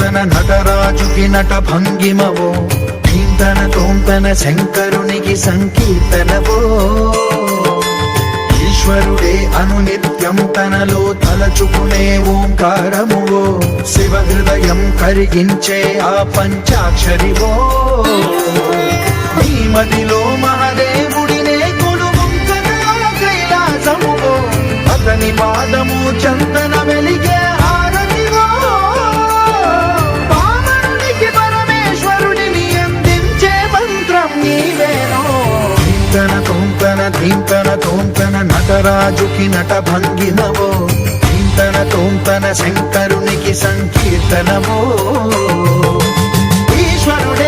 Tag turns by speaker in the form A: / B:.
A: తోంతన నటరాజుకి నట భంగిమవో ధీంతన తోంతన శంకరునికి సంకీర్తనవో ఈశ్వరుడే అనునిత్యం తనలో తలచుకునే ఓంకారమువో శివ హృదయం కరిగించే ఆ పంచాక్షరివో నీ మదిలో మహాదేవుడినే కొలువుంకనో కైలాసమువో అతని పాదము చందన వెలిగే హారతివో పామరునికి పరమేశ్వరుడిని అందించే మంత్రం నీవేనో ధీంతన తోంతన ధీంతన తోంతన నటరాజుకి నట భంగిమవో ధీంతన తోంతన శంకరునికి సంకీర్తనవో ఈశ్వరుడే